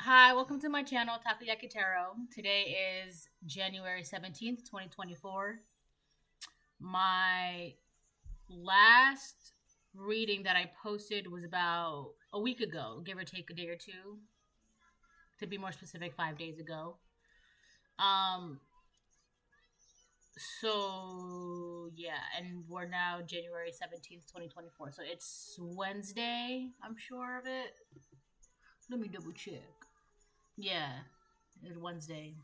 Hi, welcome to my channel, Takoyaki Tarot. Today is January 17th, 2024. My last reading that I posted was about a week ago, give or take a day or two. To be more specific, 5 days ago. So yeah, and we're now January 17th, 2024. So it's Wednesday, I'm sure of it. Let me double check. Yeah, it's Wednesday.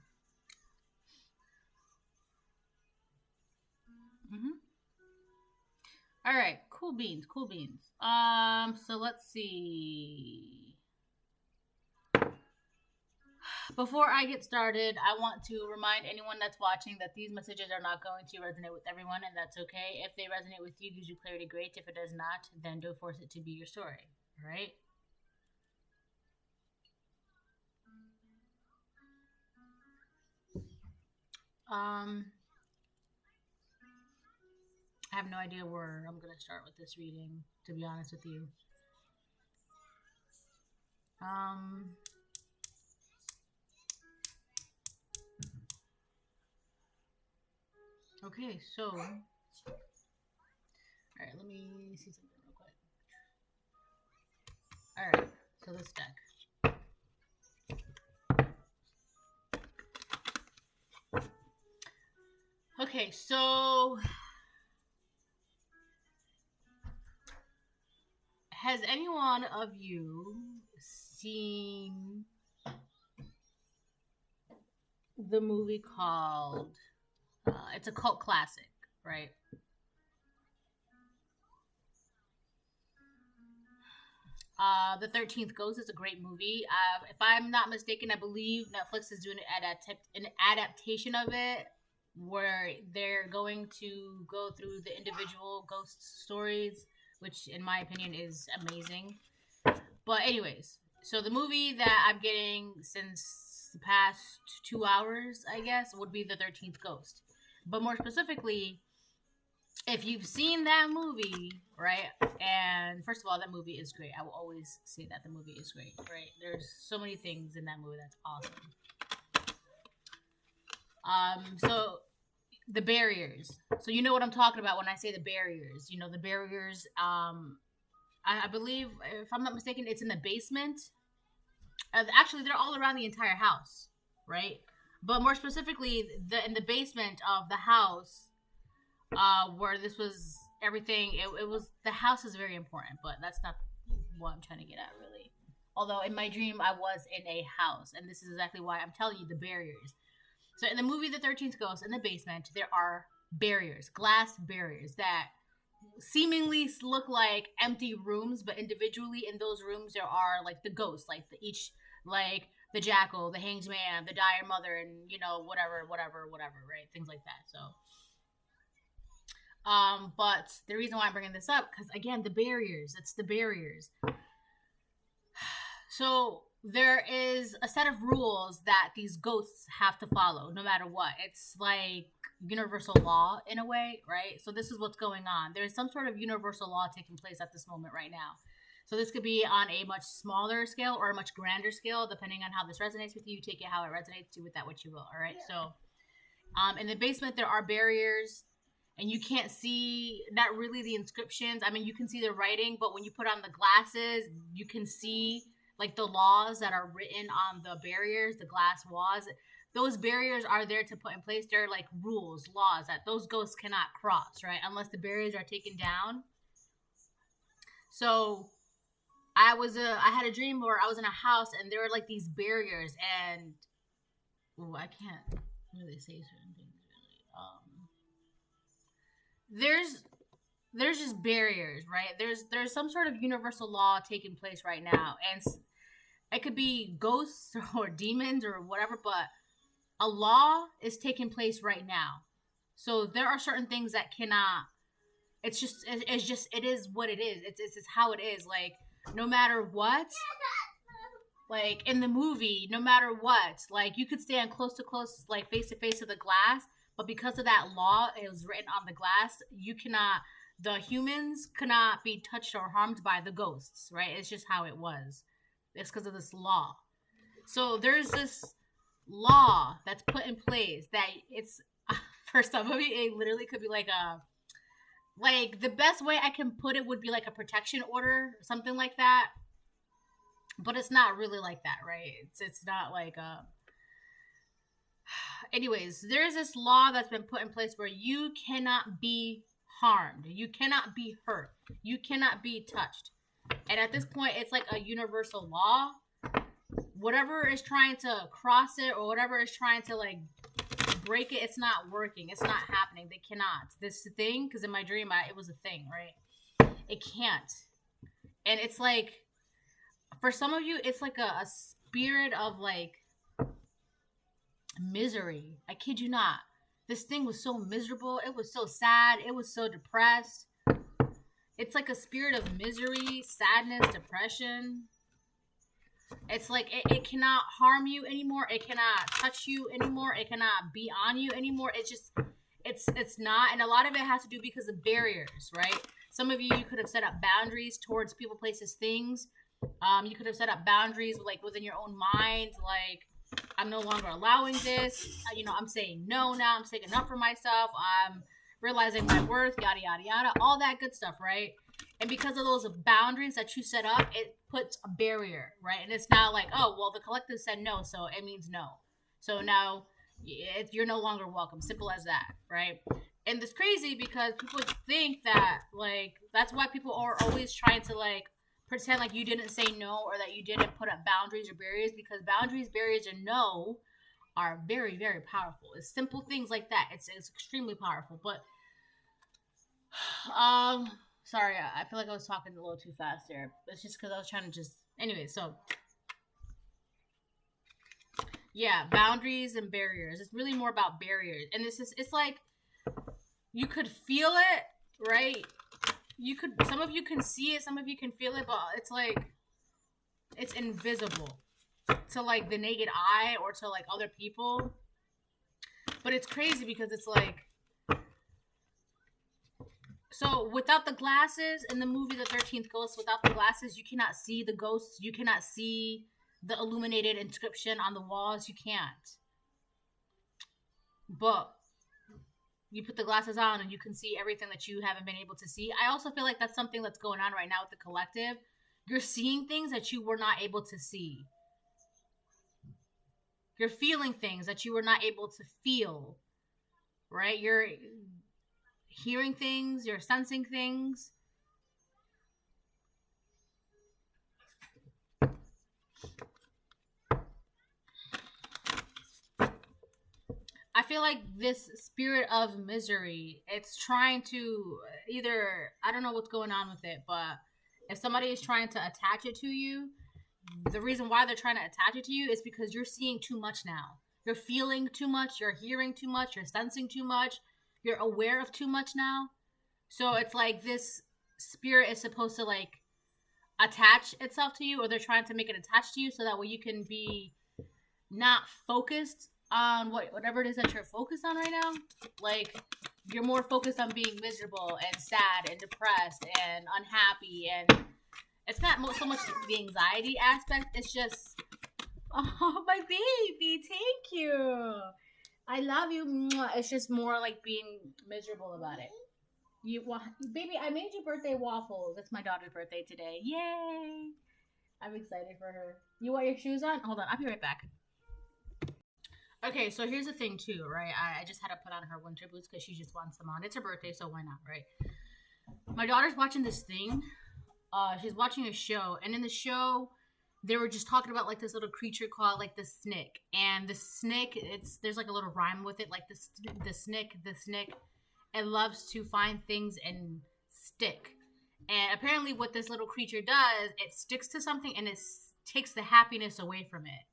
All right, cool beans, cool beans. So let's see. Before I get started, I want to remind anyone that's watching that these messages are not going to resonate with everyone, and that's okay. If they resonate with you, gives you clarity, great. If it does not, then don't force it to be your story. All right? I have no idea where I'm gonna start with this reading, to be honest with you. Okay, so all right, let me see something real quick. All right, so this deck. Okay, so has any one of you seen the movie called it's a cult classic, right? The 13th Ghost is a great movie. If I'm not mistaken, I believe Netflix is doing an adaptation of it where they're going to go through the individual ghost stories, which in my opinion is amazing. But anyways, so the movie that I'm getting since the past 2 hours, I guess, would be the 13th Ghost. But more specifically, if you've seen that movie, right? And first of all, that movie is great. I will always say that the movie is great, right? There's so many things in that movie that's awesome. So the barriers. So you know what I'm talking about when I say the barriers. You know the barriers. I believe, if I'm not mistaken, it's in the basement. Actually, they're all around the entire house, right? But more specifically, in the basement of the house, where this was everything. It was the house is very important, but that's not what I'm trying to get at, really. Although in my dream, I was in a house, and this is exactly why I'm telling you the barriers. So in the movie The 13th Ghost, in the basement, there are barriers, glass barriers that seemingly look like empty rooms, but individually in those rooms there are like the ghosts, like like the jackal, the hanged man, the dire mother, and whatever, right? Things like that. So, but the reason why I'm bringing this up, because again, the barriers. It's the barriers. So there is a set of rules that these ghosts have to follow, no matter what. It's like universal law in a way, right? So this is what's going on. There's some sort of universal law taking place at this moment right now. So this could be on a much smaller scale or a much grander scale, depending on how this resonates with you. You take it how it resonates. Do with that what you will. All right. Yeah. So, in the basement there are barriers, and you can't see not really the inscriptions. I mean, you can see the writing, but when you put on the glasses, you can see like the laws that are written on the barriers, the glass walls. Those barriers are there to put in place. They're like rules, laws that those ghosts cannot cross, right? Unless the barriers are taken down. So I had a dream where I was in a house and there were like these barriers, and I can't really say certain things really. There's just barriers, right? There's some sort of universal law taking place right now, and it could be ghosts or demons or whatever, but a law is taking place right now. So there are certain things that cannot. It is what it is. It's just how it is. Like, no matter what, like in the movie, no matter what, like you could stand close to close, like face to face to the glass, but because of that law, it was written on the glass. The humans cannot be touched or harmed by the ghosts, right? It's just how it was. It's because of this law. So there's this law that's put in place that it's for some of you, it literally could be like a like the best way I can put it would be like a protection order, something like that. But it's not really like that, right? It's not like anyways, there's this law that's been put in place where you cannot be harmed, you cannot be hurt, you cannot be touched. And at this point, it's like a universal law. Whatever is trying to cross it or whatever is trying to like break it, it's not working. It's not happening. They cannot. This thing, because in my dream, it was a thing, right? It can't. And it's like, for some of you, it's like a spirit of like misery. I kid you not. This thing was so miserable. It was so sad. It was so depressed. It's like a spirit of misery, sadness, depression. It's like it cannot harm you anymore. It cannot touch you anymore. It cannot be on you anymore. It's just, it's not. And a lot of it has to do because of barriers, right? Some of you could have set up boundaries towards people, places, things. You could have set up boundaries like within your own mind, like, I'm no longer allowing this. I'm saying no now. I'm sticking up for myself. I'm realizing my worth, yada, yada, yada. All that good stuff, right? And because of those boundaries that you set up, it puts a barrier, right? And it's not like, oh, well, the collective said no, so it means no. So now you're no longer welcome. Simple as that, right? And it's crazy because people think that, like, that's why people are always trying to, like, pretend like you didn't say no or that you didn't put up boundaries or barriers, because boundaries, barriers, and no are very, very powerful. It's simple things like that. It's extremely powerful. But sorry, I feel like I was talking a little too fast there. It's just because I was trying to just anyway. So yeah, boundaries and barriers. It's really more about barriers, and it's like you could feel it, right? Some of you can see it, some of you can feel it, but it's like, it's invisible to like the naked eye or to like other people. But it's crazy because it's like, so without the glasses in the movie The 13th Ghost, without the glasses, you cannot see the ghosts. You cannot see the illuminated inscription on the walls. You can't. But you put the glasses on and you can see everything that you haven't been able to see. I also feel like that's something that's going on right now with the collective. You're seeing things that you were not able to see. You're feeling things that you were not able to feel, right? You're hearing things, you're sensing things. I feel like this spirit of misery, it's trying to either, I don't know what's going on with it, but if somebody is trying to attach it to you, the reason why they're trying to attach it to you is because you're seeing too much now. You're feeling too much, you're hearing too much, you're sensing too much, you're aware of too much now. So it's like this spirit is supposed to like attach itself to you, or they're trying to make it attached to you so that way you can be not focused on whatever it is that you're focused on right now. Like, you're more focused on being miserable and sad and depressed and unhappy, and it's not so much the anxiety aspect, it's just, oh, my baby, thank you, I love you. It's just more like being miserable about it. Baby, I made you birthday waffles. It's my daughter's birthday today. Yay! I'm excited for her. You want your shoes on? Hold on, I'll be right back. Okay, so here's the thing too, right? I just had to put on her winter boots because she just wants them on. It's her birthday, so why not, right? My daughter's watching this thing. She's watching a show, and in the show, they were just talking about like this little creature called like the snick. And the snick, there's like a little rhyme with it, like the snick, it loves to find things and stick. And apparently what this little creature does, it sticks to something and it takes the happiness away from it,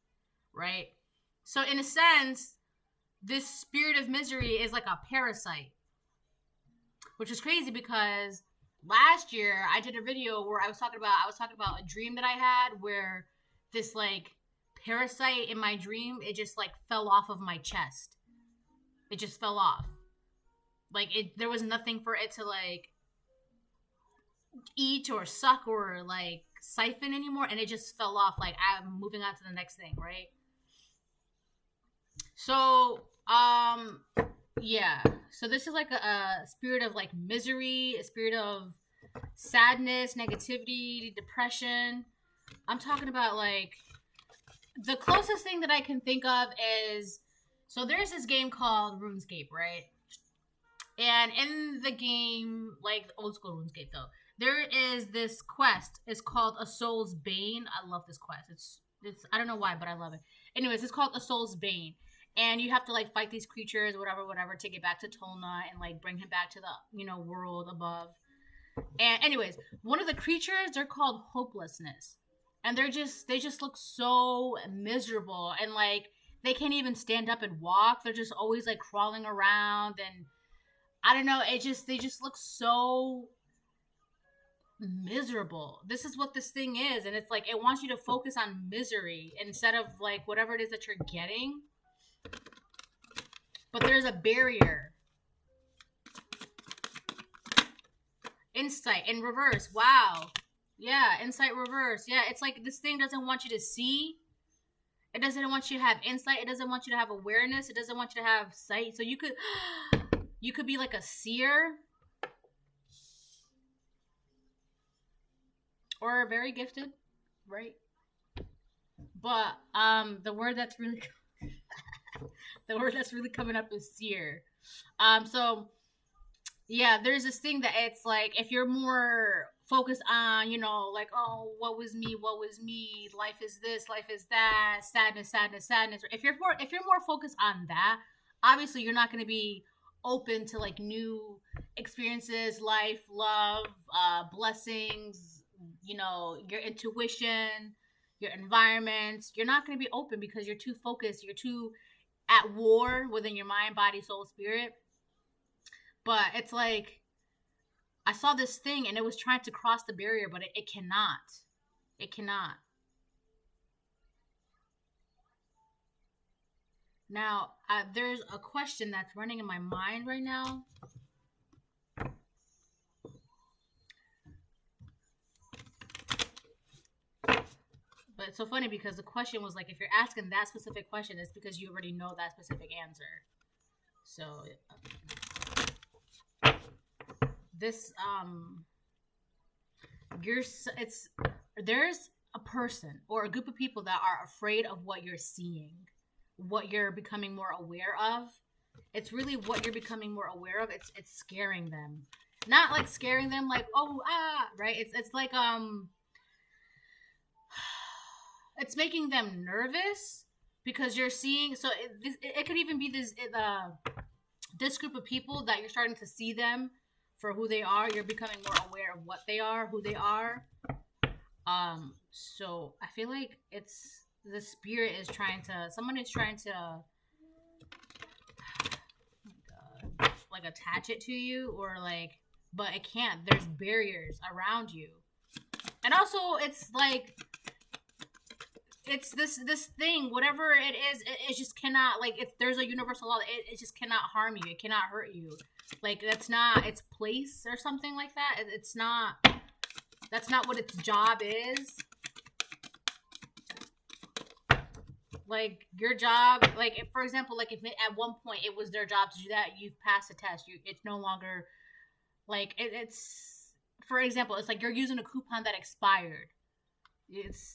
right? So in a sense, this spirit of misery is like a parasite, which is crazy because last year I did a video where I was talking about a dream that I had where this like parasite in my dream, it just like fell off of my chest. It just fell off. Like there was nothing for it to like eat or suck or like siphon anymore, and it just fell off. Like, I'm moving on to the next thing, right? So, yeah. So this is like a spirit of like misery, a spirit of sadness, negativity, depression. I'm talking about like the closest thing that I can think of is, so there's this game called RuneScape, right? And in the game, like old school RuneScape though, there is this quest. It's called A Soul's Bane. I love this quest. It's I don't know why, but I love it. Anyways, it's called A Soul's Bane. And you have to like fight these creatures, whatever, to get back to Tolna and like bring him back to the, you know, world above. And anyways, one of the creatures, they're called Hopelessness. And they just look so miserable, and like they can't even stand up and walk. They're just always like crawling around, and I don't know, they just look so miserable. This is what this thing is, and it's like it wants you to focus on misery instead of like whatever it is that you're getting. But there's a barrier. Insight in reverse. Wow. Yeah, insight reverse. Yeah, it's like this thing doesn't want you to see. It doesn't want you to have insight. It doesn't want you to have awareness. It doesn't want you to have sight. So you could be like a seer, or very gifted, right? But the word that's really coming up is seer. So yeah, there's this thing that it's like if you're more focused on, you know, like, oh, what was me, life is this, life is that, sadness. If you're more focused on that, obviously you're not going to be open to like new experiences, life, love, blessings, you know, your intuition, your environment. You're not going to be open because you're too focused. You're too at war within your mind, body, soul, spirit. But it's like, I saw this thing and it was trying to cross the barrier, but it cannot. It cannot. Now, there's a question that's running in my mind right now. But it's so funny because the question was like, if you're asking that specific question, it's because you already know that specific answer. So, this, there's a person or a group of people that are afraid of what you're seeing, what you're becoming more aware of. It's really what you're becoming more aware of. It's scaring them. Not like scaring them like, oh, right? It's like, it's making them nervous because you're seeing, so it could even be this group of people that you're starting to see them for who they are. You're becoming more aware of what they are, who they are. So I feel like it's the spirit is trying to, someone is trying to, oh my God, like attach it to you, or like, but it can't. There's barriers around you, and also it's like, it's this thing, whatever it is, it just cannot, like, if there's a universal law, it just cannot harm you. It cannot hurt you. Like, that's not its place or something like that. It's not, that's not what its job is. Like, your job, like, if, for example, like, if at one point it was their job to do that, you've passed the test. It's no longer, like, it's, for example, it's like you're using a coupon that expired.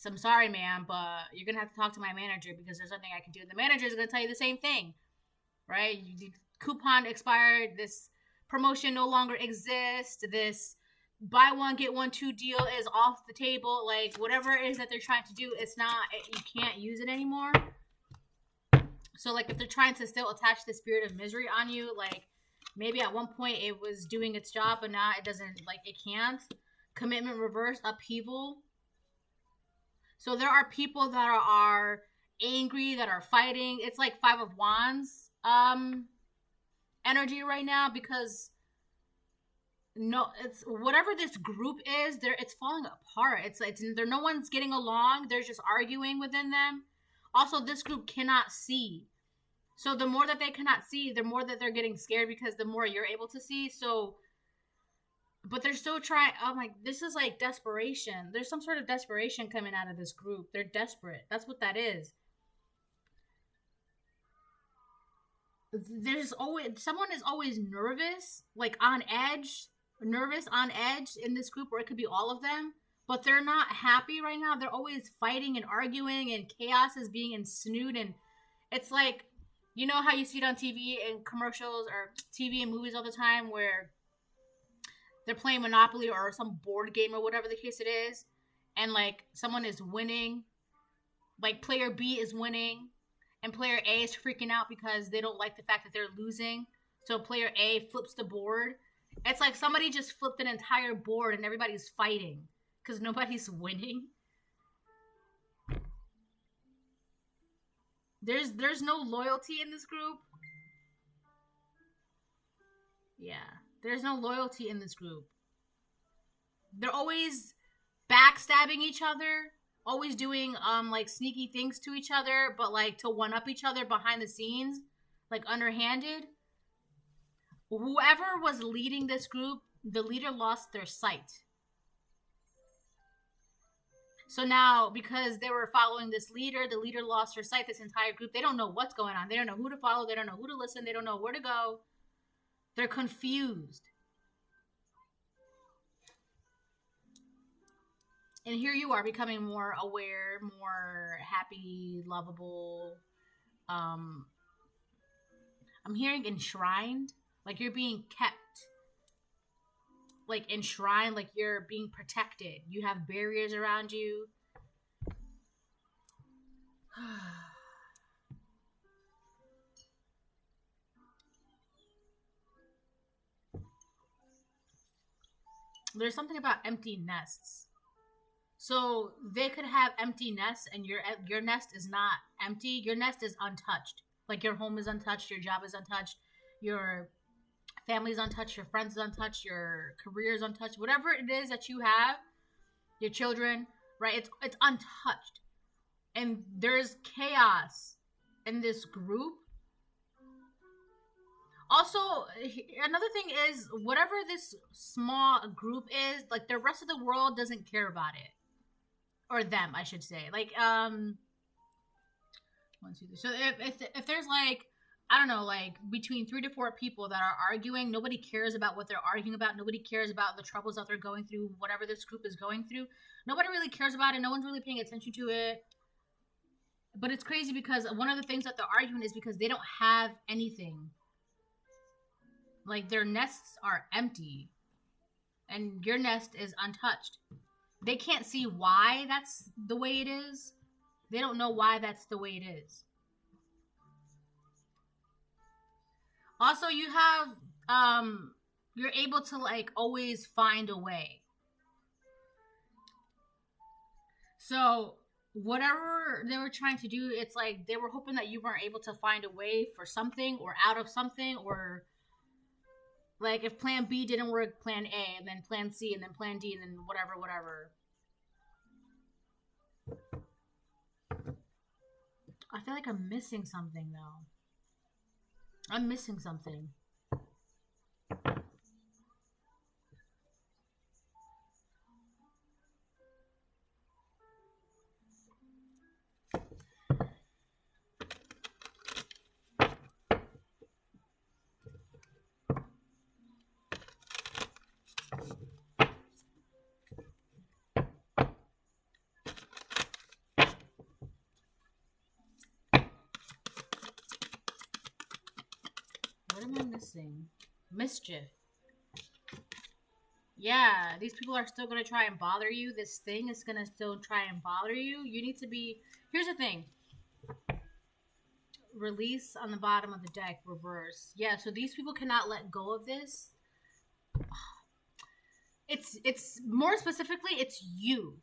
I'm sorry, ma'am, but you're going to have to talk to my manager because there's nothing I can do. And the manager is going to tell you the same thing, right? The coupon expired. This promotion no longer exists. This buy one, get one, two deal is off the table. Like, whatever it is that they're trying to do, it's not, you can't use it anymore. So, like, if they're trying to still attach the spirit of misery on you, like, maybe at one point it was doing its job, but now it doesn't, like, it can't. Commitment reverse, upheaval. So there are people that are angry, that are fighting. It's like Five of Wands energy right now, because it's whatever this group is, it's falling apart. It's no one's getting along. They're just arguing within them. Also, this group cannot see. So the more that they cannot see, the more that they're getting scared, because the more you're able to see. So But they're still trying. I'm like, this is like desperation. There's some sort of desperation coming out of this group. They're desperate. That's what that is. There's always someone is always nervous, like on edge, nervous on edge in this group, or it could be all of them. But they're not happy right now. They're always fighting and arguing, and chaos is being ensued. And it's like, you know how you see it on TV and commercials or TV and movies all the time, where they're playing Monopoly or some board game or whatever the case it is, and like someone is winning, like player B is winning, and player A is freaking out because they don't like the fact that they're losing. So player A flips the board. It's like somebody just flipped an entire board and everybody's fighting because nobody's winning. There's no loyalty in this group. Yeah. There's no loyalty in this group. They're always backstabbing each other, always doing like sneaky things to each other, but like to one up each other behind the scenes, like underhanded. Whoever was leading this group, the leader lost their sight. So now, because they were following this leader, the leader lost her sight. This entire group, they don't know what's going on. They don't know who to follow. They don't know who to listen. They don't know where to go. They're confused. And here you are becoming more aware, more happy, lovable. I'm hearing enshrined. Like you're being kept. Like enshrined, like you're being protected. You have barriers around you. There's something about empty nests. So they could have empty nests, and your nest is not empty. Your nest is untouched. Like your home is untouched, your job is untouched, your family is untouched, your friends is untouched, your career is untouched. Whatever it is that you have, your children, right? It's untouched, and there's chaos in this group. Also, another thing is, whatever this small group is, like the rest of the world doesn't care about it. Or them, I should say. Like, so if there's like, I don't know, like between 3 to 4 people that are arguing, nobody cares about what they're arguing about. Nobody cares about the troubles that they're going through, whatever this group is going through. Nobody really cares about it. No one's really paying attention to it. But it's crazy because one of the things that they're arguing is because they don't have anything. Like their nests are empty. And your nest is untouched. They can't see why that's the way it is. They don't know why that's the way it is. Also, you have, you're able to like always find a way. So whatever they were trying to do, it's like they were hoping that you weren't able to find a way for something or out of something, or like if plan B didn't work, plan A, and then plan C, and then plan D, and then whatever. I feel like I'm missing something though. I'm missing something. What am I missing? Mischief. Yeah, these people are still going to try and bother you. This thing is going to still try and bother you. You need to be... Here's the thing. Release on the bottom of the deck, reverse. Yeah, so these people cannot let go of this. It's more specifically, it's you.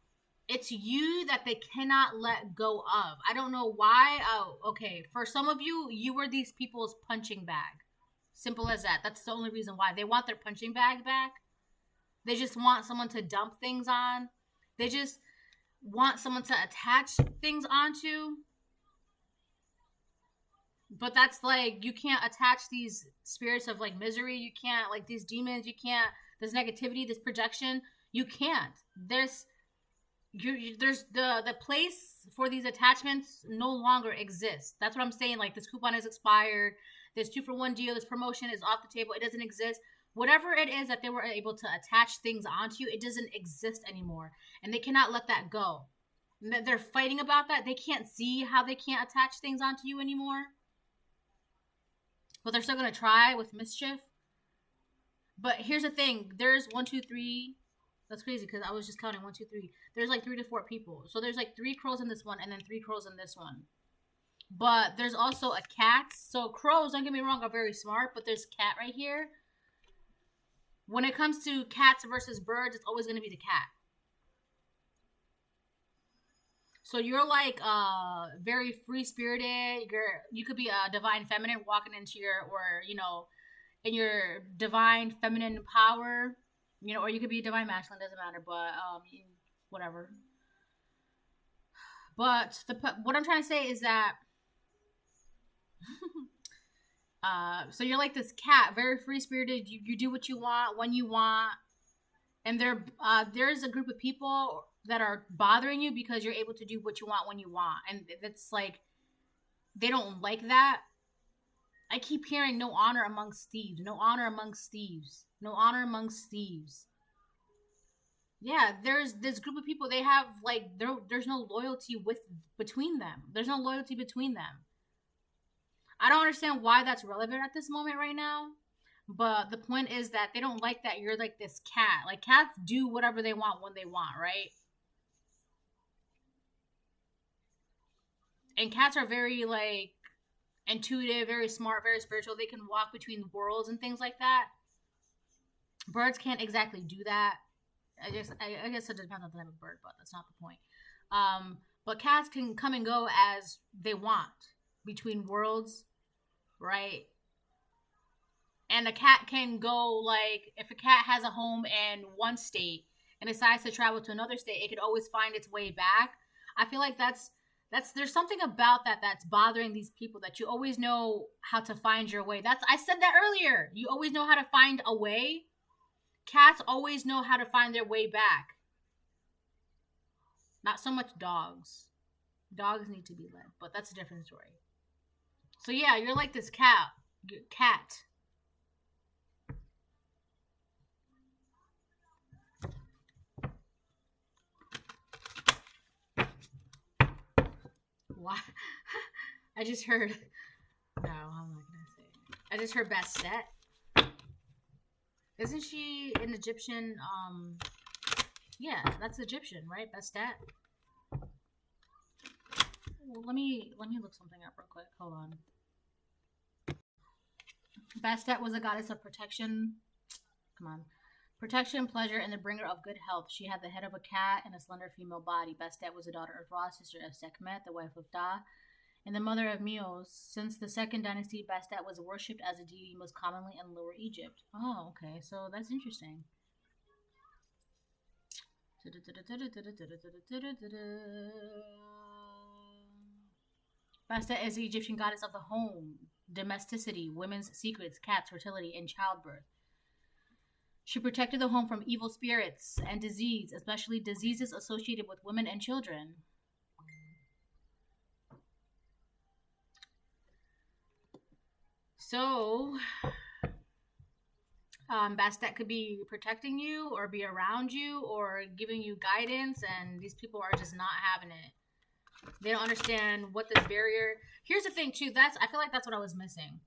It's you that they cannot let go of. I don't know why. Oh, okay. For some of you, you were these people's punching bag. Simple as that. That's the only reason why. They want their punching bag back. They just want someone to dump things on. They just want someone to attach things onto. But that's like, you can't attach these spirits of like misery. You can't, like these demons, you can't this negativity, this projection. You can't. There's the place for these attachments no longer exists. That's what I'm saying. Like, this coupon is expired. This 2-for-1 deal, this promotion is off the table. It doesn't exist. Whatever it is that they were able to attach things onto you, it doesn't exist anymore. And they cannot let that go. They're fighting about that. They can't see how they can't attach things onto you anymore. But they're still going to try with mischief. But here's the thing. There's 1, 2, 3. That's crazy because I was just counting 1, 2, 3. There's like 3 to 4 people. So there's like 3 crows in this one and then 3 crows in this one. But there's also a cat. So crows, don't get me wrong, are very smart. But there's cat right here. When it comes to cats versus birds, it's always going to be the cat. So you're like very free-spirited. You could be a divine feminine walking into your, or, you know, in your divine feminine power. You know, or you could be divine masculine, doesn't matter, but whatever. But what I'm trying to say is that so you're like this cat, very free-spirited. You do what you want when you want, and there's a group of people that are bothering you because you're able to do what you want when you want, and it's like they don't like that. I keep hearing no honor amongst thieves, no honor amongst thieves, no honor amongst thieves. Yeah, there's this group of people. They have like there's no loyalty between them. There's no loyalty between them. I don't understand why that's relevant at this moment right now. But the point is that they don't like that you're like this cat. Like, cats do whatever they want when they want, right? And cats are very like intuitive, very smart, very spiritual. They can walk between worlds and things like that. Birds can't exactly do that. I guess it depends on the type of bird, but that's not the point. But cats can come and go as they want between worlds, right? And a cat can go, like, if a cat has a home in one state and decides to travel to another state, it could always find its way back. I feel like there's something about that's bothering these people, that you always know how to find your way. I said that earlier. You always know how to find a way. Cats always know how to find their way back. Not so much dogs. Dogs need to be led, but that's a different story. So yeah, you're like this cat. Why? I just heard. No, I'm not gonna say. I just heard Bastet. Isn't she an Egyptian? Yeah, that's Egyptian, right? Bastet. Well, let me look something up real quick. Hold on. Bastet was a goddess of protection. Come on. Protection, pleasure, and the bringer of good health. She had the head of a cat and a slender female body. Bastet was the daughter of Ra, sister of Sekhmet, the wife of Da, and the mother of Meos. Since the second dynasty, Bastet was worshipped as a deity most commonly in Lower Egypt. Oh, okay. So that's interesting. Bastet is the Egyptian goddess of the home, domesticity, women's secrets, cats, fertility, and childbirth. She protected the home from evil spirits and disease, especially diseases associated with women and children. So, Bastet could be protecting you or be around you or giving you guidance, and these people are just not having it. They don't understand what this barrier. Here's the thing too. I feel like that's what I was missing.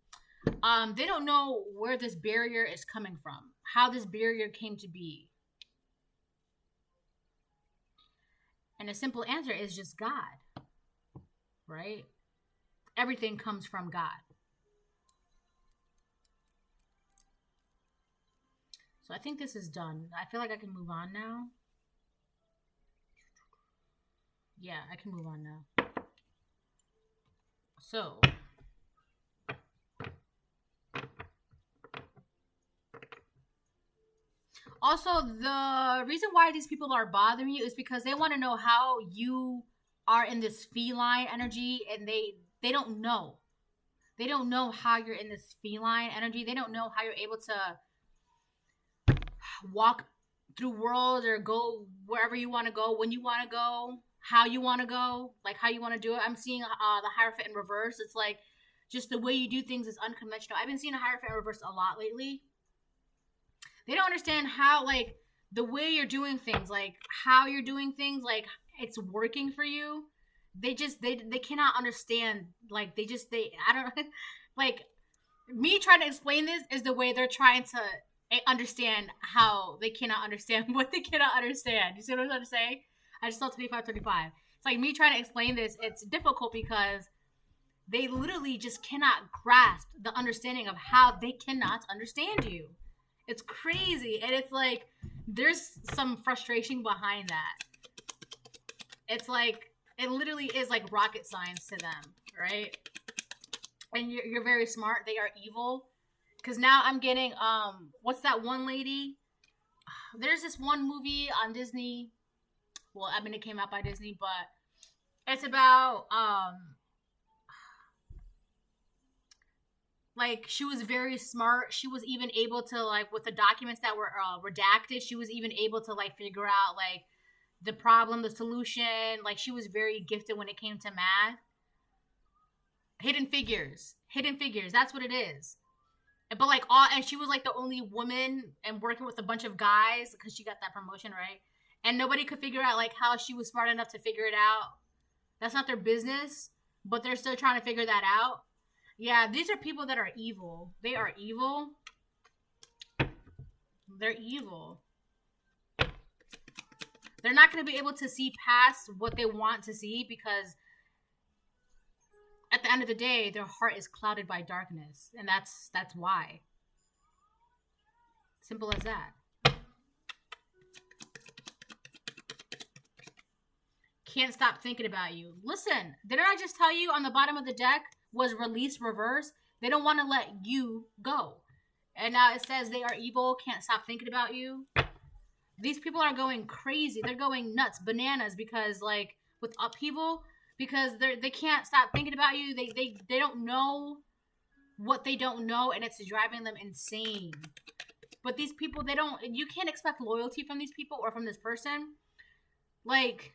They don't know where this barrier is coming from, how this barrier came to be. And a simple answer is just God, right? Everything comes from God. So I think this is done. I feel like I can move on now. Yeah, I can move on now. So, also, the reason why these people are bothering you is because they want to know how you are in this feline energy, and they don't know. They don't know how you're in this feline energy. They don't know how you're able to walk through worlds or go wherever you want to go, when you want to go, how you want to go, like how you want to do it. I'm seeing the Hierophant in reverse. It's like just the way you do things is unconventional. I've been seeing a Hierophant in reverse a lot lately. They don't understand how, like, the way you're doing things, like how you're doing things, like it's working for you. They cannot understand. Like I don't like me trying to explain this is the way they're trying to understand how they cannot understand what they cannot understand. You see what I'm trying to say? I just saw 25. It's like me trying to explain this. It's difficult because they literally just cannot grasp the understanding of how they cannot understand you. It's crazy. And it's like, there's some frustration behind that. It's like, it literally is like rocket science to them, right? And you're very smart. They are evil. Because now I'm getting, what's that one lady? There's this one movie on Disney. Well, I mean, it came out by Disney, but it's about, like, she was very smart. She was even able to, like, with the documents that were redacted, she was even able to, like, figure out, like, the problem, the solution. Like, she was very gifted when it came to math. Hidden Figures. That's what it is. But, like, and she was, like, the only woman and working with a bunch of guys because she got that promotion, right? And nobody could figure out, like, how she was smart enough to figure it out. That's not their business, but they're still trying to figure that out. Yeah, these are people that are evil. They are evil. They're evil. They're not going to be able to see past what they want to see because at the end of the day, their heart is clouded by darkness. And that's why. Simple as that. Can't stop thinking about you. Listen, didn't I just tell you on the bottom of the deck was release reverse? They don't want to let you go. And now it says they are evil, can't stop thinking about you. These people are going crazy. They're going nuts, bananas, because, like, with upheaval, because they can't stop thinking about you. They don't know what they don't know, and it's driving them insane. But these people, you can't expect loyalty from these people or from this person. Like,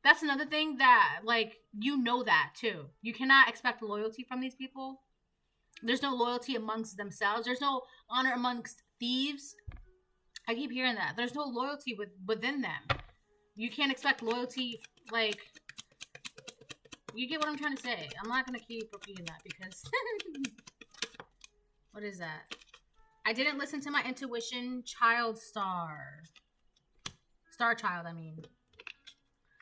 that's another thing that, like, you know that too. You cannot expect loyalty from these people. There's no loyalty amongst themselves. There's no honor amongst thieves. I keep hearing that. There's no loyalty within them. You can't expect loyalty, like, you get what I'm trying to say. I'm not going to keep repeating that because, what is that? I didn't listen to my intuition. Child star. Star child, I mean.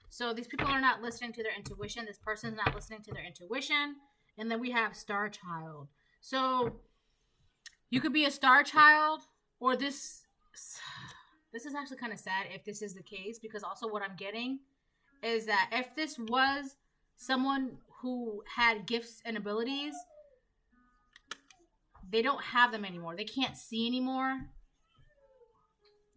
So these people are not listening to their intuition. This person's not listening to their intuition. And then we have star child. So you could be a star child, or this is actually kind of sad if this is the case, because also what I'm getting is that if this was someone who had gifts and abilities, they don't have them anymore. They can't see anymore.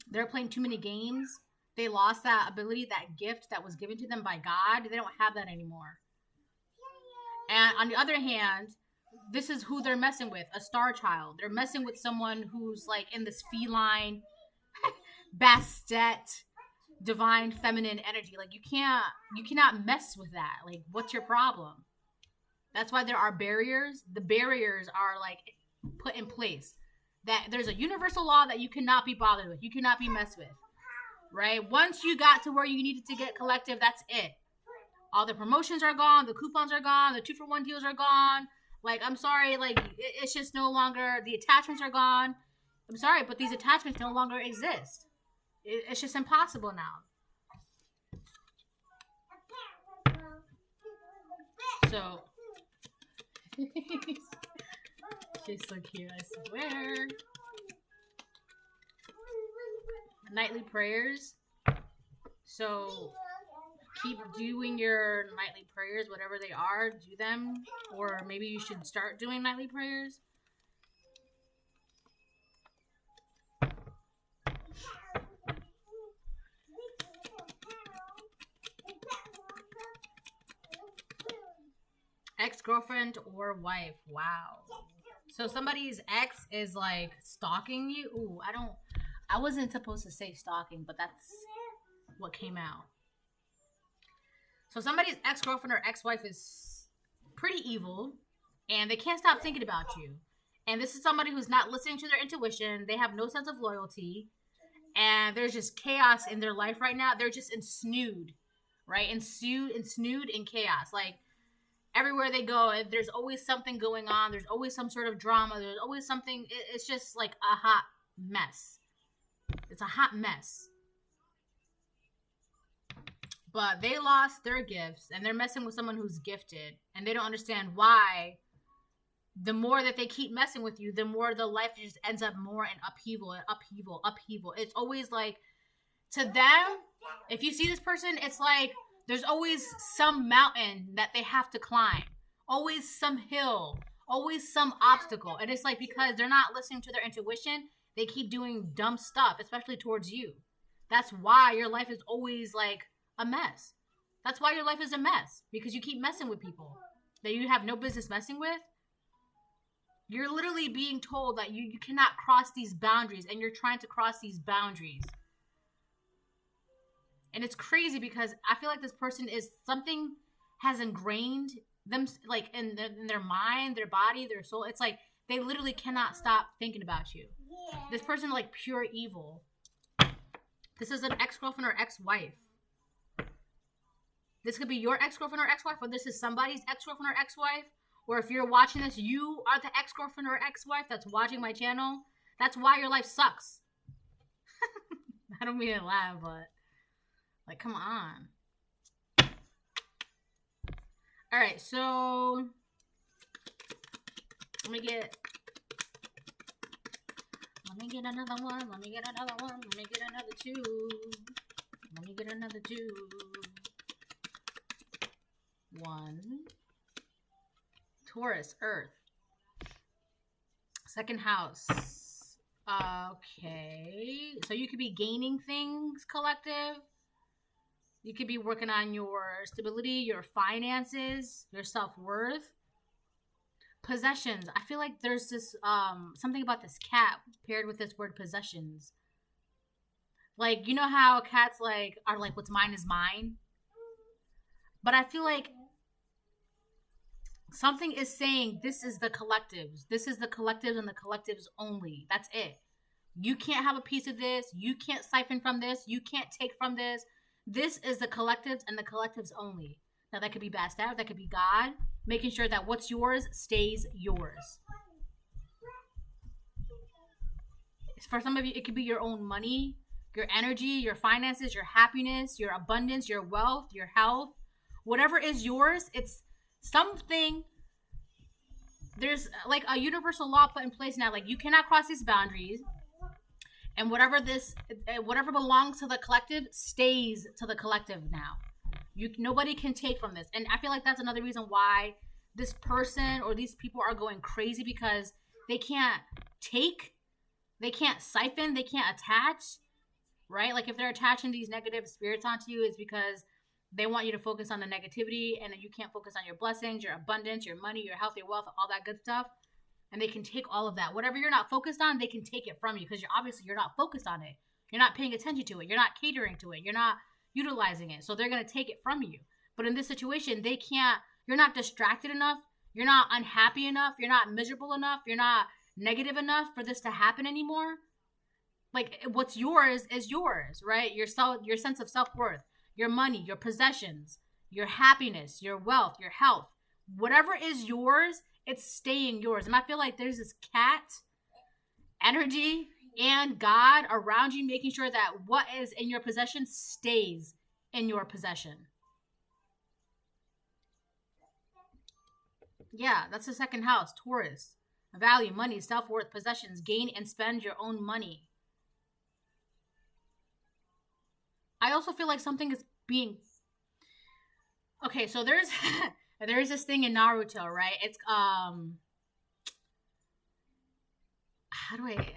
They're playing too many games. They lost that ability, that gift that was given to them by God. They don't have that anymore. And on the other hand, this is who they're messing with, a star child. They're messing with someone who's, like, in this feline, Bastet, divine feminine energy. Like, you cannot mess with that. Like, what's your problem? That's why there are barriers. The barriers are, like, put in place. That there's a universal law that you cannot be bothered with. You cannot be messed with. Right? Once you got to where you needed to get collective, that's it. All the promotions are gone. The coupons are gone. The 2-for-1 deals are gone. Like, I'm sorry. Like, it's just no longer, the attachments are gone. I'm sorry, but these attachments no longer exist. It's just impossible now. So, she's so cute, I swear. Nightly prayers. So keep doing your nightly prayers, whatever they are, do them. Or maybe you should start doing nightly prayers. Ex-girlfriend or wife. Wow. So somebody's ex is, like, stalking you. Ooh, I wasn't supposed to say stalking, but that's what came out. So somebody's ex-girlfriend or ex-wife is pretty evil, and they can't stop thinking about you. And this is somebody who's not listening to their intuition. They have no sense of loyalty, and there's just chaos in their life right now. They're just ensnewed, right? Ensnewed in chaos. Like, everywhere they go, there's always something going on. There's always some sort of drama. There's always something. It's just like a hot mess. It's a hot mess. But they lost their gifts, and they're messing with someone who's gifted, and they don't understand why. The more that they keep messing with you, the more the life just ends up more in upheaval and upheaval, upheaval. It's always like, to them, if you see this person, it's like there's always some mountain that they have to climb, always some hill, always some obstacle. And it's like, because they're not listening to their intuition, they keep doing dumb stuff, especially towards you. That's why your life is always like a mess. That's why your life is a mess, because you keep messing with people that you have no business messing with. You're literally being told that you cannot cross these boundaries, and you're trying to cross these boundaries. And it's crazy because I feel like this person is, something has ingrained them, like in their mind, their body, their soul. It's like they literally cannot stop thinking about you. This person, like, pure evil. This is an ex-girlfriend or ex-wife. This could be your ex-girlfriend or ex-wife, or this is somebody's ex-girlfriend or ex-wife. Or if you're watching this, you are the ex-girlfriend or ex-wife that's watching my channel. That's why your life sucks. I don't mean to laugh, but, like, come on. Alright, so let me get another one. Let me get another one. Let me get another two. Let me get another two. One. Taurus, Earth. Second house. Okay. So you could be gaining things, collective. You could be working on your stability, your finances, your self-worth. Possessions. I feel like there's this, something about this cat paired with this word possessions. Like, you know how cats, like, are like, what's mine is mine? But I feel like something is saying this is the collectives. This is the collectives and the collectives only. That's it. You can't have a piece of this. You can't siphon from this. You can't take from this. This is the collectives and the collectives only. Now, that could be bad staff. That could be God. Making sure that what's yours stays yours. For some of you, it could be your own money, your energy, your finances, your happiness, your abundance, your wealth, your health. Whatever is yours, it's something. There's like a universal law put in place now. Like, you cannot cross these boundaries. And whatever belongs to the collective stays to the collective now. Nobody can take from this. And I feel like that's another reason why this person or these people are going crazy, because they can't take, they can't siphon, they can't attach, right? Like, if they're attaching these negative spirits onto you, it's because they want you to focus on the negativity, and you can't focus on your blessings, your abundance, your money, your health, your wealth, all that good stuff. And they can take all of that. Whatever you're not focused on, they can take it from you, because you're not focused on it. You're not paying attention to it. You're not catering to it. You're not utilizing it. So they're going to take it from you. But in this situation, they can't. You're not distracted enough. You're not unhappy enough. You're not miserable enough. You're not negative enough for this to happen anymore. Like, what's yours is yours, right? Your sense of self-worth, your money, your possessions, your happiness, your wealth, your health. Whatever is yours, it's staying yours. And I feel like there's this cat energy and God around you, making sure that what is in your possession stays in your possession. Yeah, that's the second house, Taurus. Value, money, self-worth, possessions. Gain and spend your own money. I also feel like something is being... Okay, so there's this thing in Naruto, right? It's how do I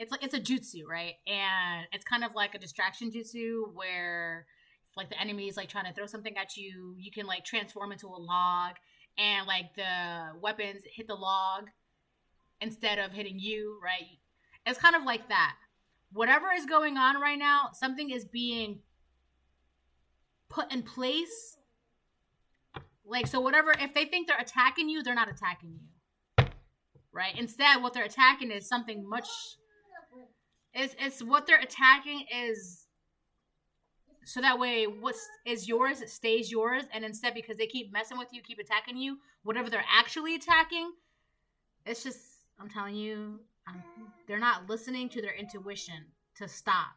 it's a jutsu, right? And it's kind of like a distraction jutsu where if like the enemy is like trying to throw something at you, you can like transform into a log, and like the weapons hit the log instead of hitting you, right? It's kind of like that. whatever is going on right now, something is being put in place. Like, so whatever, if they think they're attacking you, they're not attacking you. Right? Instead, what they're attacking is something much, it's what they're attacking is, so that way what is yours, it stays yours. And instead, because they keep messing with you, keep attacking you, whatever they're actually attacking, it's just, I'm telling you, they're not listening to their intuition to stop.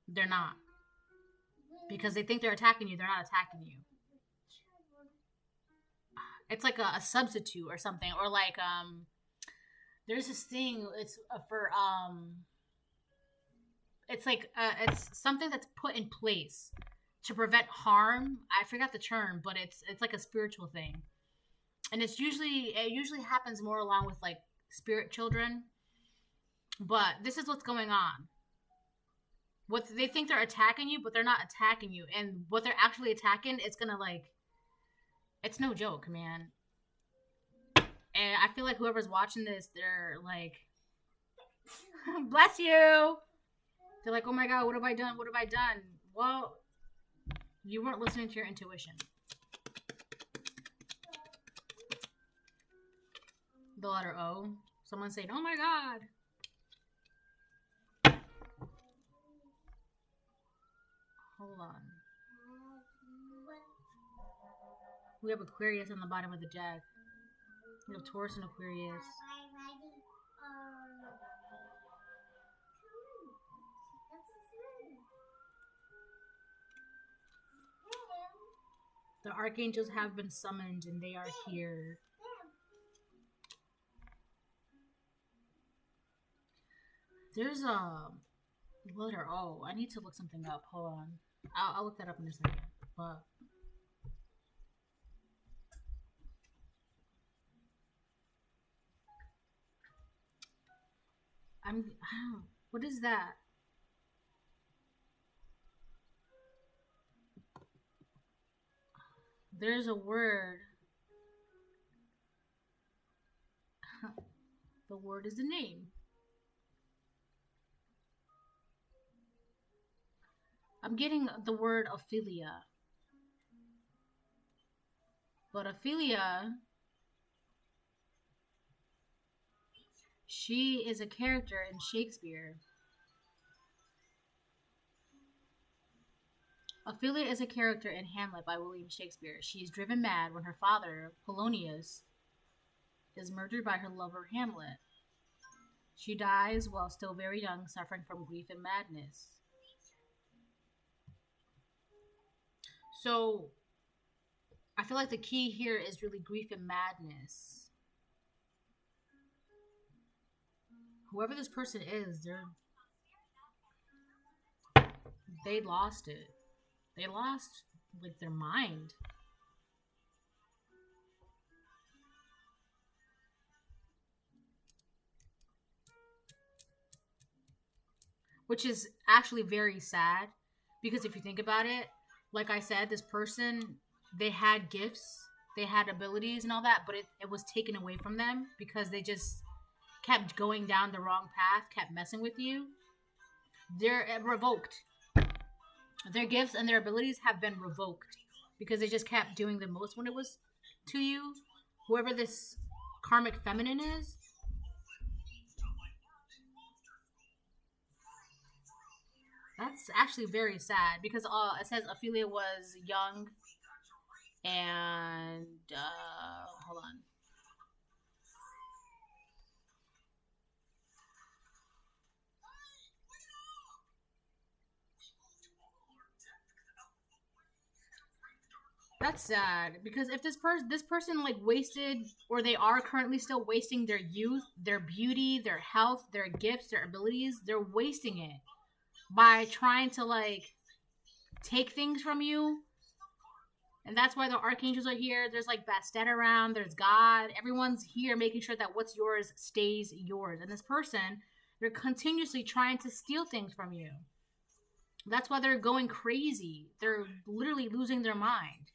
They're not. Because they think they're attacking you, they're not attacking you. It's like a substitute or something. Or like, there's this thing, it's for, it's like, it's something that's put in place to prevent harm. I forgot the term, but it's like a spiritual thing. And it usually happens more along with like spirit children. But this is what's going on. What they think they're attacking you, but they're not attacking you. And what they're actually attacking, it's gonna like, it's no joke, man. And I feel like whoever's watching this, they're like, bless you. They're like, oh my God, what have I done? What have I done? Well, you weren't listening to your intuition. The letter O. Someone saying, oh my God. Hold on. We have Aquarius on the bottom of the deck. We have Taurus and Aquarius. The archangels have been summoned and they are here. There's a letter O. I need to look something up. Hold on. I'll look that up in a second. But what is that? There's a word. The word is a name. I'm getting the word Ophelia. But Ophelia, she is a character in Shakespeare. Ophelia is a character in Hamlet by William Shakespeare. She is driven mad when her father, Polonius, is murdered by her lover, Hamlet. She dies while still very young, suffering from grief and madness. So, I feel like the key here is really grief and madness. Whoever this person is, they lost it. They lost, like, their mind. Which is actually very sad. Because if you think about it, like I said, this person, they had gifts, they had abilities and all that, but it was taken away from them because they just kept going down the wrong path, kept messing with you. They're revoked. Their gifts and their abilities have been revoked because they just kept doing the most when it was to you. Whoever this karmic feminine is. That's actually very sad because it says Ophelia was young and hold on. That's sad because if this person like wasted, or they are currently still wasting their youth, their beauty, their health, their gifts, their abilities, they're wasting it by trying to like take things from you. And that's why the archangels are here. There's like Bastet around, there's God, everyone's here making sure that what's yours stays yours. And this person, they're continuously trying to steal things from you. That's why they're going crazy. They're literally losing their mind,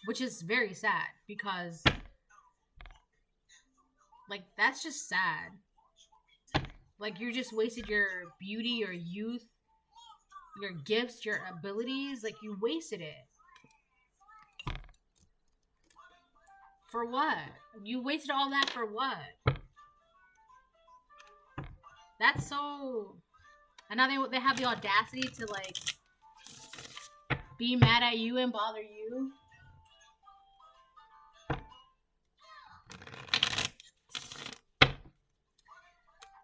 which is very sad because like that's just sad. Like, you just wasted your beauty, your youth, your gifts, your abilities. Like, you wasted it. For what? You wasted all that for what? That's so... And now they have the audacity to, like, be mad at you and bother you.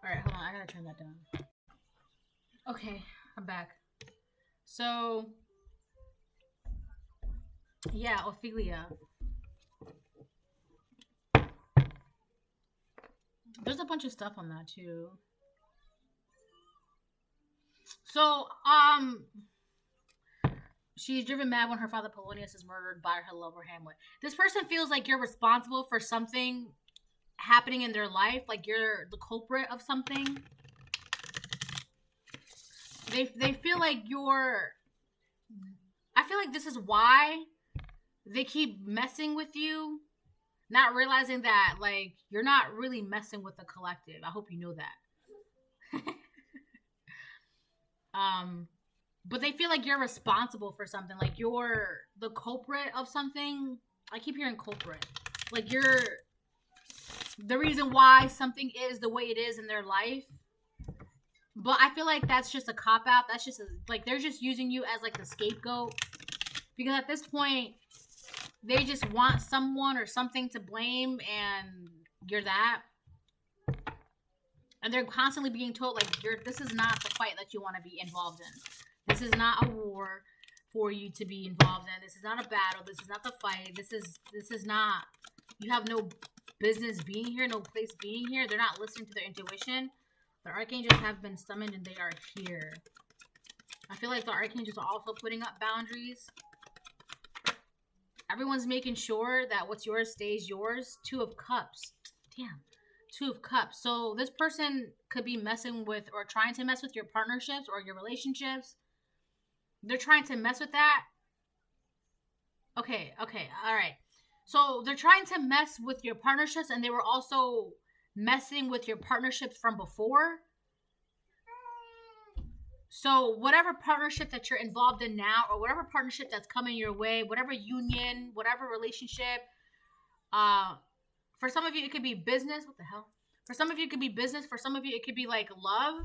Alright, hold on. I gotta turn that down. Okay, I'm back. So, yeah, Ophelia. There's a bunch of stuff on that, too. So, she's driven mad when her father Polonius is murdered by her lover Hamlet. This person feels like you're responsible for something happening in their life, like you're the culprit of something. They feel like you're... I feel like this is why they keep messing with you, not realizing that, like, you're not really messing with the collective. I hope you know that. But they feel like you're responsible for something, like you're the culprit of something. I keep hearing culprit. Like, you're the reason why something is the way it is in their life. But I feel like that's just a cop-out. That's just, like, they're just using you as, like, the scapegoat. Because at this point, they just want someone or something to blame, and you're that. And they're constantly being told, like, this is not the fight that you want to be involved in. This is not a war for you to be involved in. This is not a battle. This is not the fight. This is not... You have no business being here, no place being here. They're not listening to their intuition. The archangels have been summoned and they are here. I feel like the archangels are also putting up boundaries. Everyone's making sure that what's yours stays yours. 2 of Cups. Damn. 2 of Cups. So this person could be messing with or trying to mess with your partnerships or your relationships. They're trying to mess with that. Okay, all right. So they're trying to mess with your partnerships, and they were also messing with your partnerships from before. So whatever partnership that you're involved in now, or whatever partnership that's coming your way, whatever union, whatever relationship, for some of you it could be business. What the hell? For some of you it could be business. For some of you it could be like love.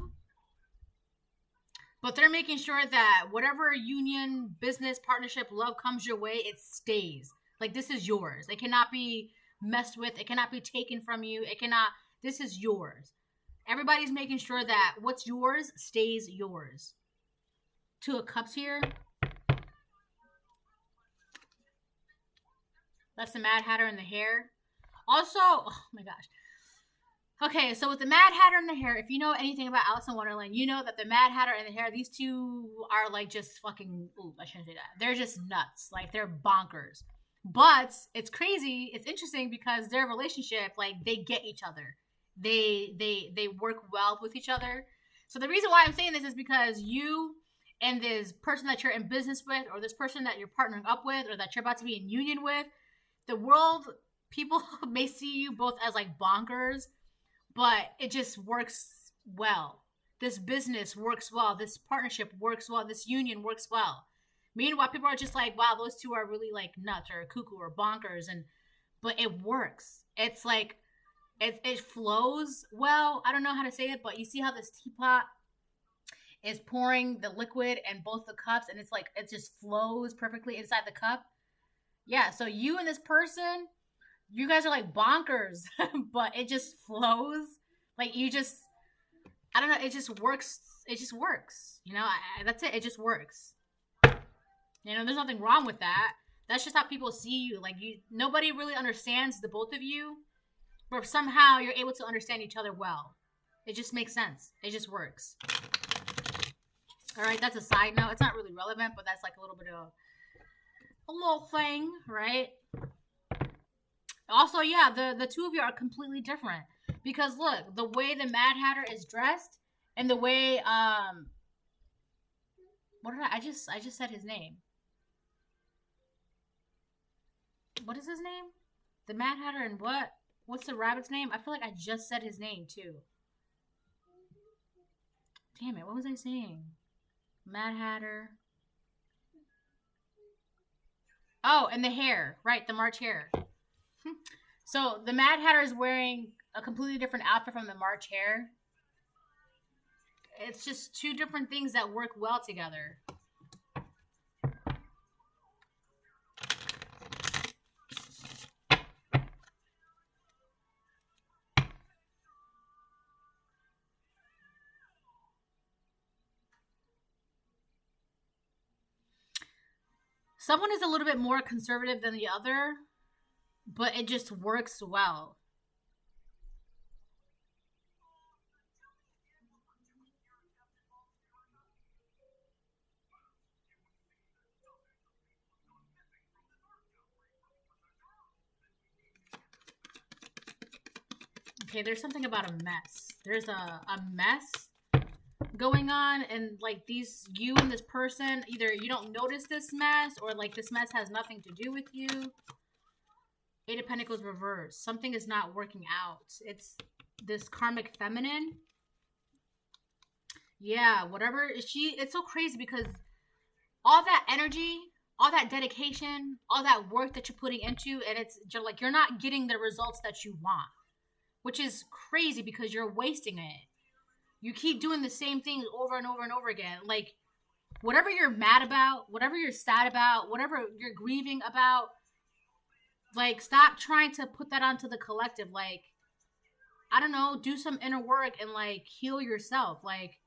But they're making sure that whatever union, business, partnership, love comes your way, it stays. Like, this is yours. It cannot be messed with. It cannot be taken from you. It cannot... This is yours. Everybody's making sure that what's yours stays yours. 2 of Cups here. That's the Mad Hatter in the hair. Also, oh my gosh. Okay, so with the Mad Hatter in the hair, if you know anything about Alice in Wonderland, you know that the Mad Hatter in the hair, these two are like just fucking, ooh, I shouldn't say that. They're just nuts. Like, they're bonkers. But it's crazy. It's interesting because their relationship, like, they get each other. They work well with each other. So the reason why I'm saying this is because you and this person that you're in business with, or this person that you're partnering up with, or that you're about to be in union with, the world, people may see you both as like bonkers, but it just works well. This business works well. This partnership works well. This union works well. Meanwhile, people are just like, wow, those two are really like nuts or cuckoo or bonkers. But it works. It's like, it flows well. I don't know how to say it, but you see how this teapot is pouring the liquid in both the cups, and it's like, it just flows perfectly inside the cup. Yeah, so you and this person, you guys are like bonkers, but it just flows. Like, you just, I don't know, it just works. It just works. You know, that's it. It just works. You know, there's nothing wrong with that. That's just how people see you. Like, nobody really understands the both of you, but somehow you're able to understand each other well. It just makes sense. It just works. All right, that's a side note. It's not really relevant, but that's like a little bit of a little thing, right? Also, yeah, the two of you are completely different. Because look, the way the Mad Hatter is dressed and the way what did I just said his name. What is his name? The Mad Hatter and what? What's the rabbit's name? I feel like I just said his name too. Damn it, what was I saying? Mad Hatter. Oh, and the hair. Right, the March hair. So the Mad Hatter is wearing a completely different outfit from the March hare. It's just two different things that work well together. Someone is a little bit more conservative than the other, but it just works well. Okay, there's something about a mess. There's a mess going on, and like you and this person, either you don't notice this mess, or like this mess has nothing to do with you. Eight of Pentacles reversed. Something is not working out. It's this karmic feminine. Yeah, whatever. It's so crazy because all that energy, all that dedication, all that work that you're putting into, and you're not getting the results that you want. Which is crazy because you're wasting it. You keep doing the same things over and over and over again. Like, whatever you're mad about, whatever you're sad about, whatever you're grieving about, like, stop trying to put that onto the collective. Like, I don't know, do some inner work and, like, heal yourself. Like,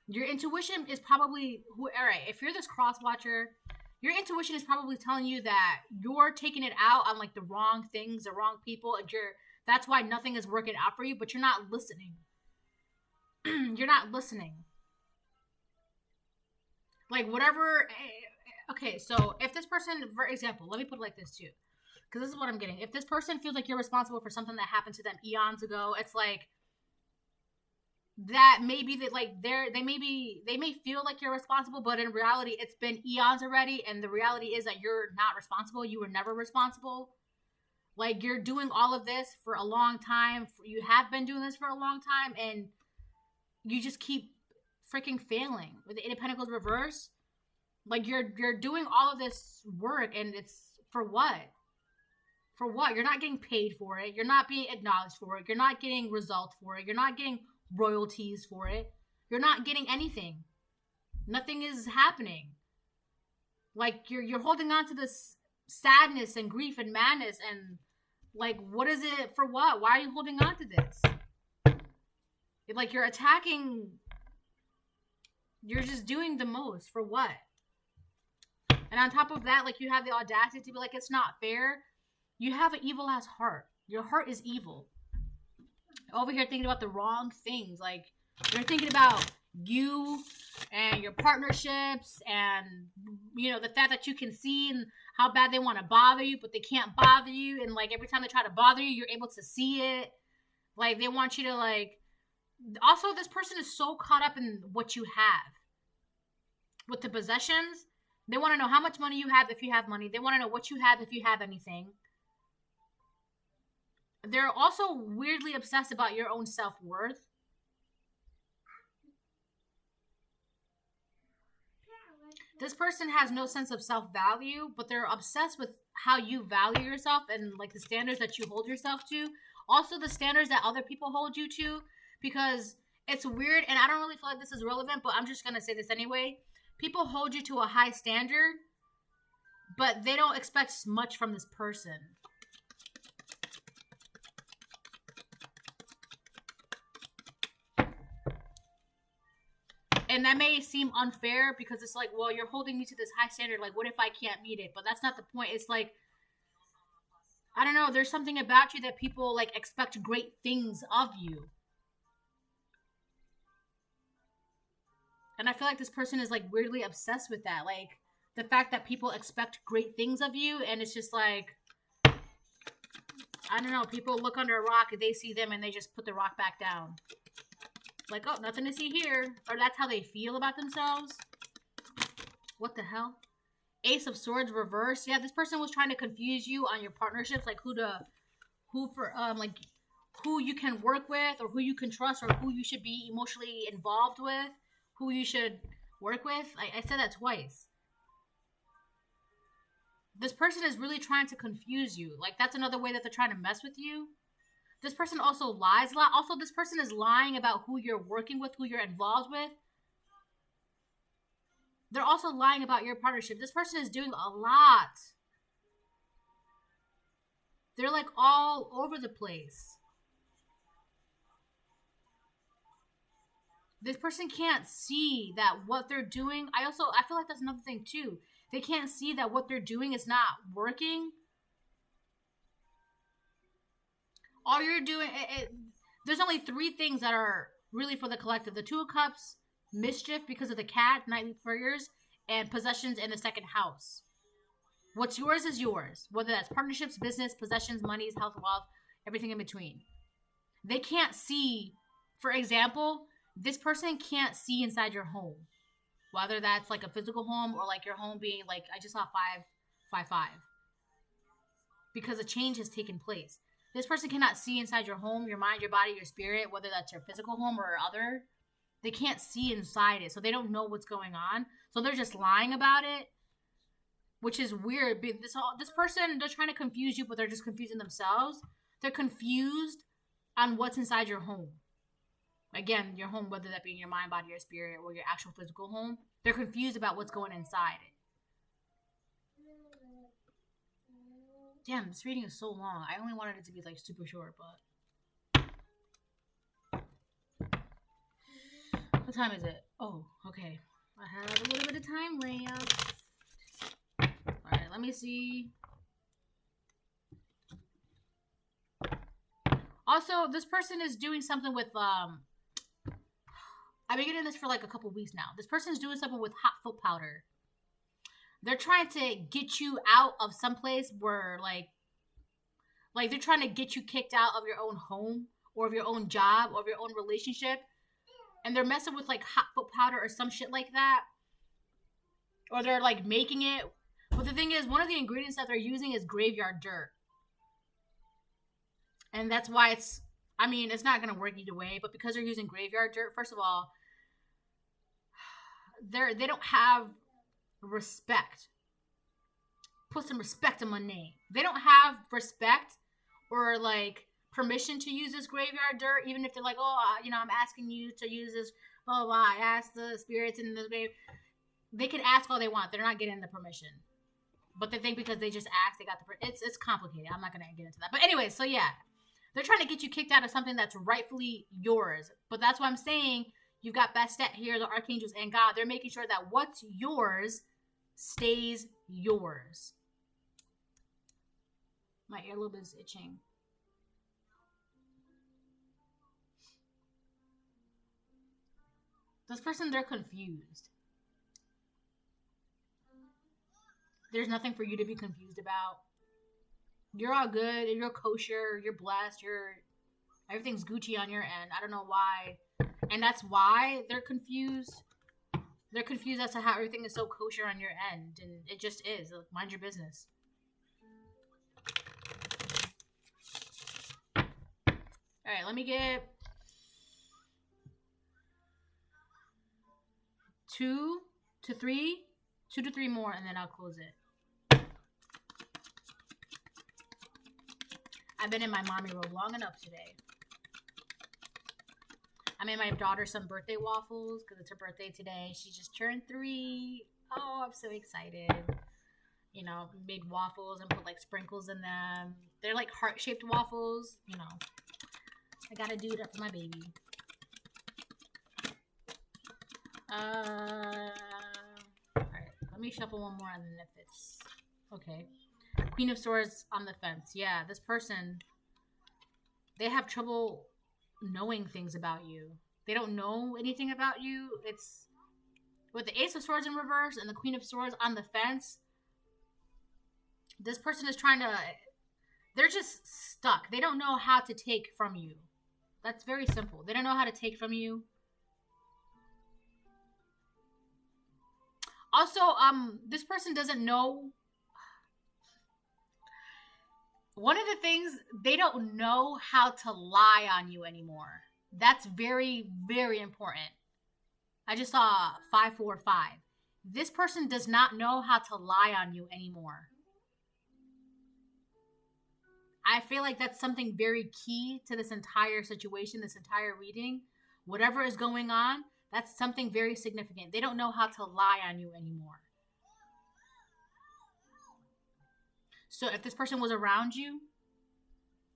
your intuition is probably, alright, if you're this cross-watcher, your intuition is probably telling you that you're taking it out on, like, the wrong things, the wrong people, and that's why nothing is working out for you, but you're not listening. You're not listening. Like, whatever. Okay, so if this person, for example, let me put it like this too. Because this is what I'm getting. If this person feels like you're responsible for something that happened to them eons ago, it's like, that maybe that like they may feel like you're responsible, but in reality, it's been eons already. And the reality is that you're not responsible. You were never responsible. Like, you're doing all of this for a long time. You have been doing this for a long time, and you just keep freaking failing. With the Eight of Pentacles reverse, like, you're doing all of this work, and it's for what? For what? You're not getting paid for it. You're not being acknowledged for it. You're not getting results for it. You're not getting royalties for it. You're not getting anything. Nothing is happening. Like, you're holding on to this sadness and grief and madness, and like, what is it for? What? Why are you holding on to this? Like, you're attacking, you're just doing the most for what? And on top of that, like, you have the audacity to be like, it's not fair. You have an evil ass heart. Your heart is evil. Over here thinking about the wrong things. Like, you're thinking about you and your partnerships, and you know, the fact that you can see and how bad they want to bother you, but they can't bother you, and like every time they try to bother you, you're able to see it. Like, they want you to, like, also, this person is so caught up in what you have with the possessions. They want to know how much money you have, if you have money. They want to know what you have, if you have anything. They're also weirdly obsessed about your own self-worth. This person has no sense of self-value, but they're obsessed with how you value yourself and, like, the standards that you hold yourself to. Also, the standards that other people hold you to, because it's weird, and I don't really feel like this is relevant, but I'm just going to say this anyway. People hold you to a high standard, but they don't expect much from this person. And that may seem unfair because it's like, well, you're holding me to this high standard. Like, what if I can't meet it? But that's not the point. It's like, I don't know. There's something about you that people, like, expect great things of you. And I feel like this person is, like, weirdly obsessed with that. Like, the fact that people expect great things of you. And it's just like, I don't know. People look under a rock and they see them and they just put the rock back down. Like, oh, nothing to see here. Or that's how they feel about themselves. What the hell? Ace of Swords reverse. Yeah, this person was trying to confuse you on your partnerships. Like, who you can work with or who you can trust or who you should be emotionally involved with, who you should work with. I said that twice. This person is really trying to confuse you. Like, that's another way that they're trying to mess with you. This person also lies a lot. Also, this person is lying about who you're working with, who you're involved with. They're also lying about your partnership. This person is doing a lot. They're like all over the place. This person can't see that what they're doing. I feel like that's another thing too. They can't see that what they're doing is not working. All you're doing, there's only 3 things that are really for the collective. The 2 of Cups, mischief because of the cat, nightly prayers, and possessions in the 2nd house. What's yours is yours. Whether that's partnerships, business, possessions, monies, health, wealth, everything in between. They can't see, for example, this person can't see inside your home. Whether that's like a physical home or like your home being like, I just saw 555. Because a change has taken place. This person cannot see inside your home, your mind, your body, your spirit, whether that's your physical home or other. They can't see inside it, so they don't know what's going on. So they're just lying about it, which is weird. This person, they're trying to confuse you, but they're just confusing themselves. They're confused on what's inside your home. Again, your home, whether that be in your mind, body, or spirit, or your actual physical home. They're confused about what's going inside it. Damn, this reading is so long. I only wanted it to be like super short, but... What time is it? Oh, okay. I have a little bit of time left. Alright, let me see. Also, this person is doing something with, I've been getting this for like a couple weeks now. This person is doing something with hot foot powder. They're trying to get you out of someplace where, like they're trying to get you kicked out of your own home or of your own job or of your own relationship. And they're messing with, like, hot foot powder or some shit like that. Or they're, like, making it. But the thing is, one of the ingredients that they're using is graveyard dirt. And that's why it's not going to work either way. But because they're using graveyard dirt, first of all, they don't have respect. Put some respect in my name. They don't have respect or, like, permission to use this graveyard dirt, even if they're like, I'm asking you to use this, blah, blah, blah. I asked the spirits in this grave. They can ask all they want. They're not getting the permission. But they think because they just asked, they got the it's complicated. I'm not going to get into that. But anyway, so yeah. They're trying to get you kicked out of something that's rightfully yours. But that's why I'm saying you've got Bastet here, the archangels, and God. They're making sure that what's yours stays yours. My earlobe is itching. This person, they're confused. There's nothing for you to be confused about. You're all good. You're kosher. You're blessed. Everything's Gucci on your end. I don't know why. And that's why they're confused. They're confused as to how everything is so kosher on your end. And it just is. Like, mind your business. Alright, let me get 2 to 3 more, and then I'll close it. I've been in my mommy role long enough today. I made my daughter some birthday waffles because it's her birthday today. She just turned 3. Oh, I'm so excited. You know, made waffles and put like sprinkles in them. They're like heart-shaped waffles. You know, I gotta do that for my baby. Alright, let me shuffle one more and then if it's okay. Queen of Swords on the fence. Yeah, this person, they have trouble knowing things about you. They don't know anything about you. It's with the Ace of Swords in reverse and the Queen of Swords on the fence. This person is trying to, they're just stuck. They don't know how to take from you. That's very simple. They don't know how to take from you. Also, this person doesn't know One of the things, they don't know how to lie on you anymore. That's very, very important. I just saw 545. This person does not know how to lie on you anymore. I feel like that's something very key to this entire situation, this entire reading. Whatever is going on, that's something very significant. They don't know how to lie on you anymore. So if this person was around you,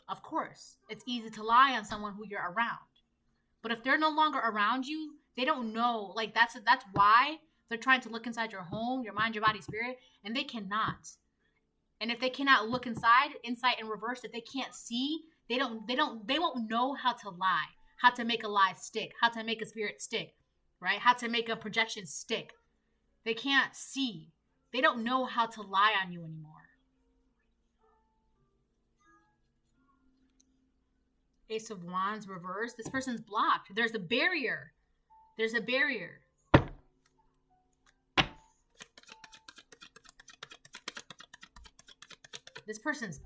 of course, it's easy to lie on someone who you're around. But if they're no longer around you, they don't know. Like, that's why they're trying to look inside your home, your mind, your body, spirit, and they cannot. And if they cannot look inside, insight in reverse, that they can't see, they won't know how to lie, how to make a lie stick, how to make a spirit stick, right? How to make a projection stick. They can't see. They don't know how to lie on you anymore. Ace of Wands reversed. This person's blocked. There's a barrier. There's a barrier. This person's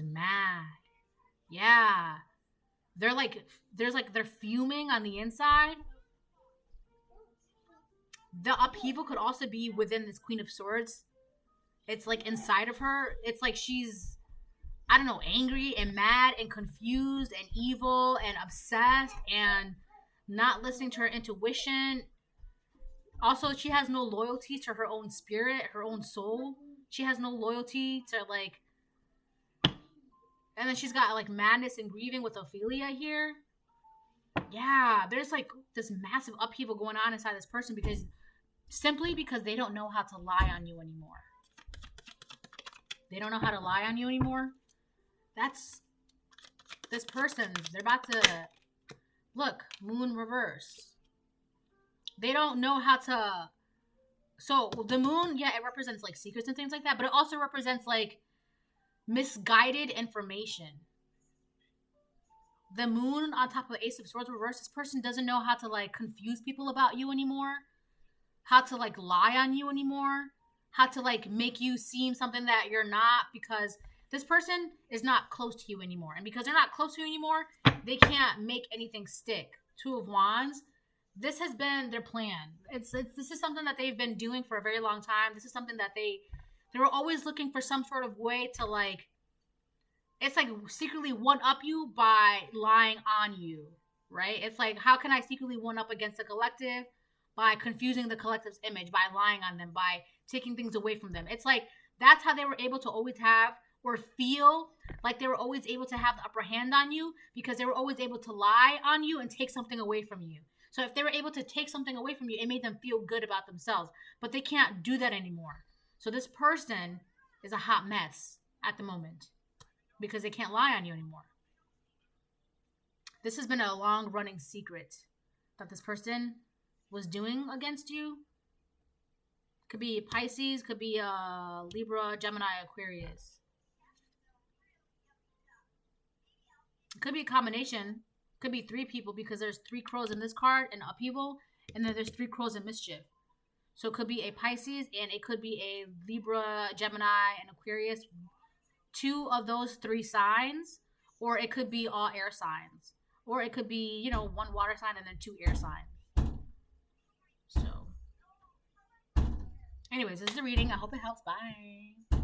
mad. Yeah. They're fuming on the inside. The upheaval could also be within this Queen of Swords. It's like inside of her. It's like she's, I don't know, angry and mad and confused and evil and obsessed and not listening to her intuition. Also, she has no loyalty to her own spirit, her own soul. She has no loyalty to, like, and then she's got like madness and grieving with Ophelia here. Yeah, there's like this massive upheaval going on inside this person because they don't know how to lie on you anymore. They don't know how to lie on you anymore. That's this person. They're about to look, moon reverse. They don't know how to. So the moon, yeah, it represents like secrets and things like that, but it also represents like misguided information. The moon on top of the Ace of Swords reverse, this person doesn't know how to like confuse people about you anymore, how to like lie on you anymore, how to like make you seem something that you're not, because this person is not close to you anymore. And because they're not close to you anymore, they can't make anything stick. Two of Wands. This has been their plan. This is something that they've been doing for a very long time. This is something that they were always looking for some sort of way to like, it's like secretly one up you by lying on you, right? It's like, how can I secretly one up against the collective? By confusing the collective's image, by lying on them, by taking things away from them. It's like, that's how they were able to always have or feel like they were always able to have the upper hand on you, because they were always able to lie on you and take something away from you. So if they were able to take something away from you, it made them feel good about themselves. But they can't do that anymore. So this person is a hot mess at the moment because they can't lie on you anymore. This has been a long-running secret that this person was doing against you. Could be Pisces, could be Libra, Gemini, Aquarius. Could be a combination. Could be three people, because there's 3 crows in this card in upheaval, and then there's 3 crows in mischief. So it could be a Pisces, and it could be a Libra, Gemini, and Aquarius. 2 of those 3 signs, or it could be all air signs, or it could be, you know, 1 water sign and then 2 air signs. So anyways, this is the reading. I hope it helps. Bye.